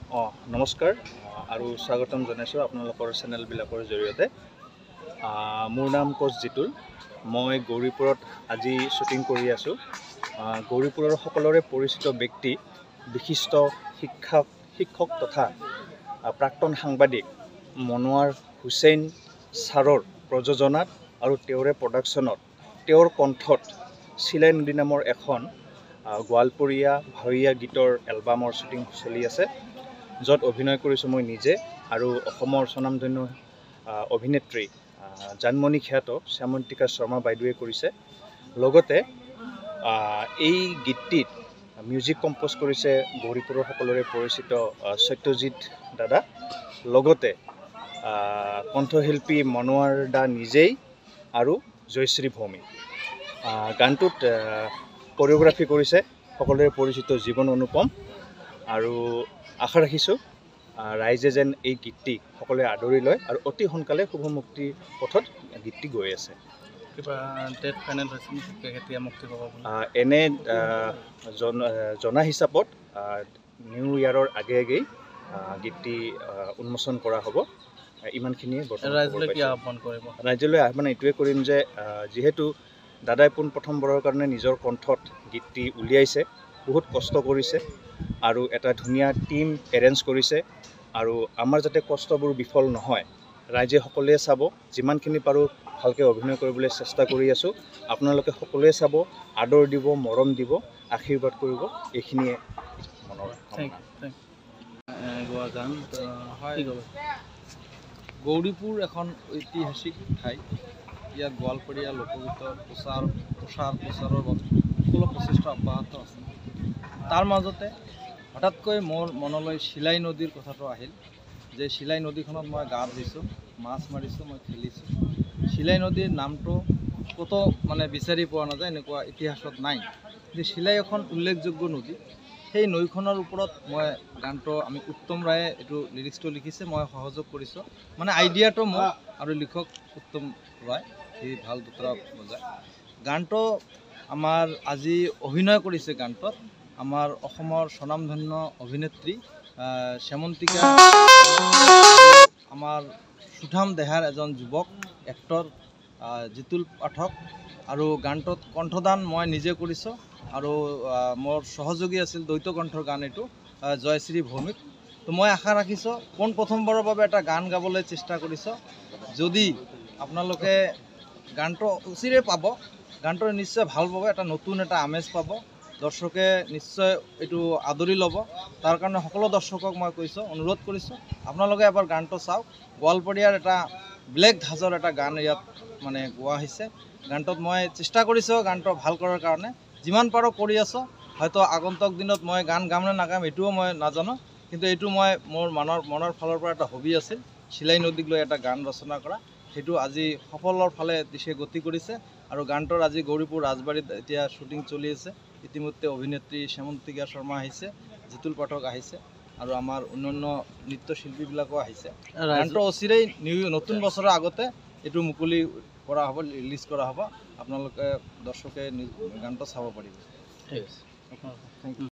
নমস্কাৰ আৰু স্বাগতম জনাইছোঁ আপোনালোকৰ চেনেলবিলাকৰ জৰিয়তে। মোৰ নাম কোচ জিতুল। মই গৌৰীপুৰত আজি শ্বুটিং কৰি আছোঁ। গৌৰীপুৰৰ সকলোৰে পৰিচিত ব্যক্তি, বিশিষ্ট শিক্ষক তথা প্ৰাক্তন সাংবাদিক মনোৱাৰ হুছেইন ছাৰৰ প্ৰযোজনাত আৰু তেওঁৰে প্ৰডাকশ্যনত, তেওঁৰ কণ্ঠত চিলাই নদী নামৰ এখন গোৱালপৰীয়া ভাৱৰীয়া গীতৰ এলবামৰ শ্বুটিং চলি আছে, য'ত অভিনয় কৰিছোঁ মই নিজে আৰু অসমৰ স্বনামধন্য অভিনেত্ৰী জানমণি খ্যাত শ্যামন্তিকা শৰ্মা বাইদেৱে কৰিছে। লগতে এই গীতটিত মিউজিক কম্প'জ কৰিছে গৌৰীপুৰৰ সকলোৰে পৰিচিত সত্যজিৎ দাদা, লগতে কণ্ঠশিল্পী মনোৱাৰ দা নিজেই আৰু জয়শ্ৰী ভৌমিক। গানটোত কোৰিঅ'গ্ৰাফী কৰিছে সকলোৰে পৰিচিত জীৱন অনুপম। আৰু আশা ৰাখিছোঁ ৰাইজে যেন এই গীতটি সকলোৱে আদৰি লয় আৰু অতি সোনকালে শুভ মুক্তিৰ পথত গীতটি গৈ আছে। কিবা ডেট ফাইনেল হৈছে কেতিয়া মুক্তি পাব? এনে জনা হিচাপত নিউ ইয়াৰৰ আগেয়ে গীতটি উন্মোচন কৰা হ'ব। ইমানখিনিয়ে ৰাইজলৈ আহ্বান এইটোৱে কৰিম যে যিহেতু দাদাই পোনপ্ৰথমবাৰৰ কাৰণে নিজৰ কণ্ঠত গীতটি উলিয়াইছে, বহুত কষ্ট কৰিছে আৰু এটা ধুনীয়া টিম এৰেঞ্জ কৰিছে, আৰু আমাৰ যাতে কষ্টবোৰ বিফল নহয়, ৰাইজে সকলোৱে চাব। যিমানখিনি পাৰোঁ ভালকৈ অভিনয় কৰিবলৈ চেষ্টা কৰি আছোঁ। আপোনালোকে সকলোৱে চাব, আদৰ দিব, মৰম দিব, আশীৰ্বাদ কৰিব। এইখিনিয়ে মনৰ। গৌৰীপুৰ এখন ঐতিহাসিক ঠাই। ইয়াত গোৱালপৰীয়া লোকগীতৰ প্ৰচাৰৰ বাবে সকলো প্ৰচেষ্টা অব্যাহত আছে। তাৰ মাজতে হঠাৎকৈ মোৰ মনলৈ চিলাই নদীৰ কথাটো আহিল যে চিলাই নদীখনত মই গা ধুইছোঁ, মাছ মাৰিছোঁ, মই খেলিছোঁ। চিলাই নদীৰ নামটো ক'তো বিচাৰি পোৱা নাযায়, এনেকুৱা ইতিহাসত নাই। যে চিলাই এখন উল্লেখযোগ্য নদী, সেই নৈখনৰ ওপৰত মই গানটো আমি উত্তম ৰায়ে এইটো লিৰিক্সটো লিখিছে, মই সহযোগ কৰিছোঁ। আইডিয়াটো মোৰ আৰু লিখক উত্তম ৰায়, সি ভাল দুটা বজায়। গানটো আমাৰ আজি অভিনয় কৰিছে গানটোত আমাৰ অসমৰ স্বনামধন্য অভিনেত্ৰী শ্যামন্তিকা, আমাৰ সুঠাম দেহাৰ এজন যুৱক এক্টৰ জিতুল পাঠক, আৰু গানটোত কণ্ঠদান মই নিজে কৰিছোঁ আৰু মোৰ সহযোগী আছিল দ্বৈত কণ্ঠৰ গান এইটো জয়শ্ৰী ভৌমিক। তো মই আশা ৰাখিছোঁ পোনপ্ৰথমবাৰৰ বাবে এটা গান গাবলৈ চেষ্টা কৰিছোঁ। যদি আপোনালোকে গানটো অচিৰে পাব, গানটো নিশ্চয় ভাল পাব, এটা নতুন এটা আমেজ পাব, দৰ্শকে নিশ্চয় এইটো আদৰি ল'ব। তাৰ কাৰণে সকলো দৰ্শকক মই অনুৰোধ কৰিছোঁ আপোনালোকে এবাৰ গানটো চাওক। গোৱালপৰীয়াৰ এটা ব্লেক ধাজৰ এটা গান ইয়াত গোৱা হৈছে। গানটোত মই চেষ্টা কৰিছোঁ গানটো ভাল কৰাৰ কাৰণে, যিমান পাৰোঁ কৰি আছোঁ। হয়তো আগন্তুক দিনত মই গান গাম নে নাগাম এইটোও মই নাজানো, কিন্তু এইটো মই মোৰ মনৰ ফালৰ পৰা এটা হবি আছিল, চিলাই নদীক লৈ এটা গান ৰচনা কৰা। সেইটো আজি সফলৰ ফালে দিশে গতি কৰিছে আৰু গানটোৰ আজি গৌৰীপুৰ ৰাজবাৰীত এতিয়া শ্বুটিং চলি আছে। ইতিমধ্যে অভিনেত্ৰী শ্যামন্তিকা শৰ্মা আহিছে, জিতুল পাঠক আহিছে আৰু আমাৰ অন্যান্য নৃত্যশিল্পীবিলাকো আহিছে। গানটো অচিৰেই নতুন বছৰৰ আগতে এইটো মুকলি কৰা হ'ব, ৰিলিজ কৰা হ'ব। আপোনালোকে দৰ্শকে গানটো চাব পাৰিব। ঠিক আছে, থেংক ইউ।